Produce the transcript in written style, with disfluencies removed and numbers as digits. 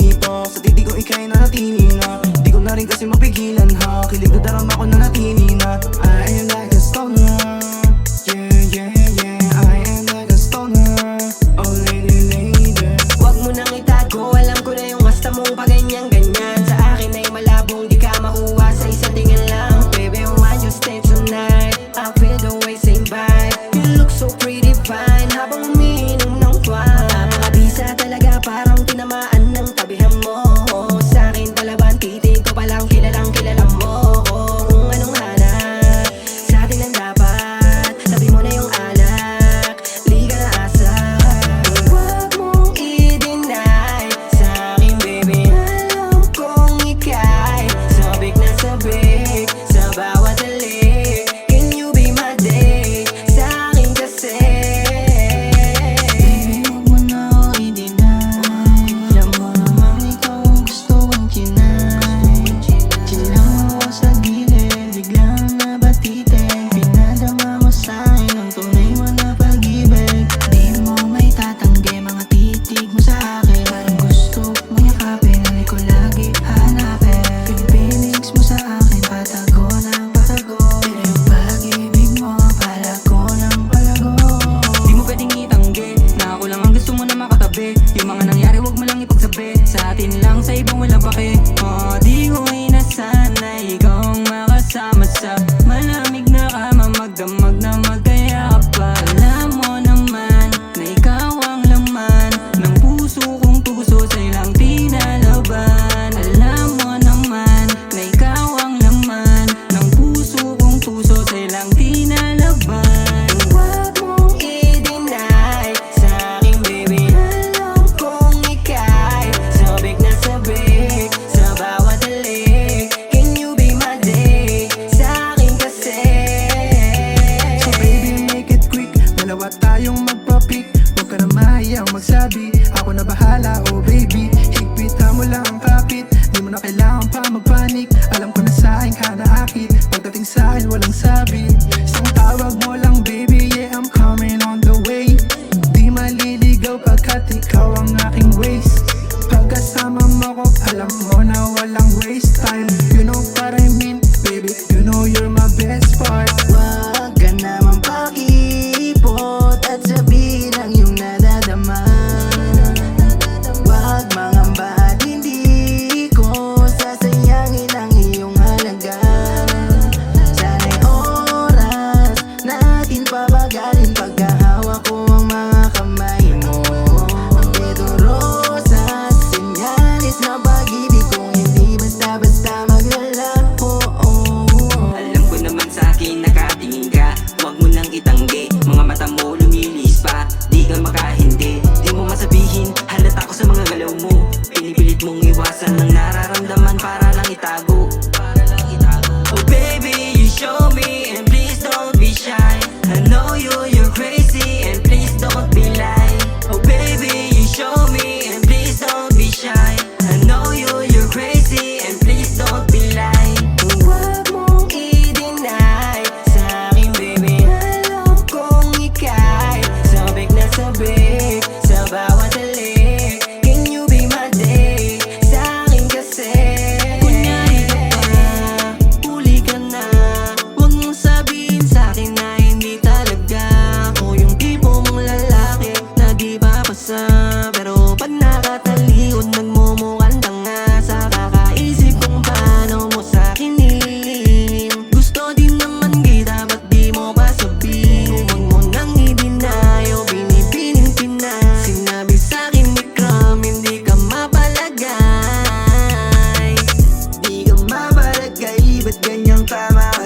dito. Sa titi ko ika'y nanatili na. Di ko na rin kasi mapigilan ha. Kilig na darama ko nanatili na. I am like a stoner. Yeah, yeah, yeah. I am like a stoner. Oh lady, lady. Wag mo nang itago, alam ko na yung hasta mong paganyan-ganyan. Sa akin ay malabong di ka makuha sa isang tingin lang. Baby, why you stay tonight? I feel the way, same vibe. You look so pretty fine habang umiinom ng wine. Napakabisa talaga, parang tinamaan ng tabihan mo. Sa akin talaban, titig ko palang kilala mo. Kung anong hanap, sa atin lang dapat. Sabi mo na yung alak, liga na asa. Huwag mong i-deny sa akin, baby. Alam kong ika'y sabik na sabik sa bawat halik. Can you be my day? Sa akin kasi baby, huwag mo na ako i-deny. Alam mo namang ikaw ang gusto kong kinay. Chill lang ako sa gilid, biglang nabatitin. Pinadama mo sa'kin ang tunay mo na pag-ibig. Di mo may tatanggi mga titig mo sa akin. Parang gusto mo yakapin, hindi ko lagi hanapin. Feelings mo sa akin, patago ng patago. Pero yung pag-ibig mo, palago ng palago. Di mo pwedeng itanggi na ako lang ang gusto mo na makatabi. Yung mga nangyari wag mo lang ipagsabi. Sa atin lang, sa ibang walang pake. Di ko inasanay ikaw ang makasama sa malamig na kama. Magdamag na magkayakap pa. Alam mo naman na ikaw ang laman ng puso kong tuso, sa'yo lang tinalaban. Alam mo naman na ikaw ang laman ng puso kong tuso, sa'yo lang tinalaban. Huwag mong i-deny sa akin, baby. Alam kong ika'y sabik na sabik sa bawat halik. Can you be my day? Sa akin kasi So baby, make it quick. Dalawa tayong magpa-pick. Huwag ka na mahiyang magsabi. Ako na bahala, oh baby. Higpitan mo lang ang kapit. Di mo na kailangan pa magpanik. Alam ko na sa'kin ka naakit. Pagdating sa'kin walang sabi. Isang tawag mo lang baby. Yeah, I'm coming on the way. Di maliligaw pagkat ikaw ang aking waist. Pagkasama mo ko, alam mo na walang waste time. You know what I mean, baby. You know you're my best part. Huwag ka naman pakipot at sabihin ang iyong nadadama. Huwag mangamba at hindi ko sasayangin ang iyong halaga. Sana'y oras natin pabagalin pagkahawak ko ang mga kamay mo. Ang dedo rosas, senyalis na pag-ibig kong hindi basta-basta maglalaho. Alam ko naman sa akin nakatingin ka. Huwag mo nang itanggi, mga mata mo lumilis pa. Di ka makahindi, di mo masabihin. Halata ko sa mga galaw mo. Pinipilit mong iwasan ng nararamdaman para lang itago. Oh baby, you show me and please don't be shy. I know you're crazy and please don't be lie. Oh baby, you show me and please don't be shy. I know you're crazy and please don't be lie. Huwag mong i-deny sa akin, baby. Alam kong ika'y sabik na sabik sa bawat halik. Can you be my day? Sa akin kasi kunyari ka pa, huli ka na. Huwag mong sabihin sa akin na hindi talaga ako yung tipo mong lalaki na di papasa. Pero pag nakatalikod, nagmumukhang tanga. Sa kakaisip kung paano mo sa'kin nililihim. Gusto din naman kita, ba't di mo pa sabihin? Huwag mo nang i-deny o binibining pinay. Sinabi sa'kin ni Crum, hindi ka mapalagay. Di ka mapalagay, ba't ganyang tama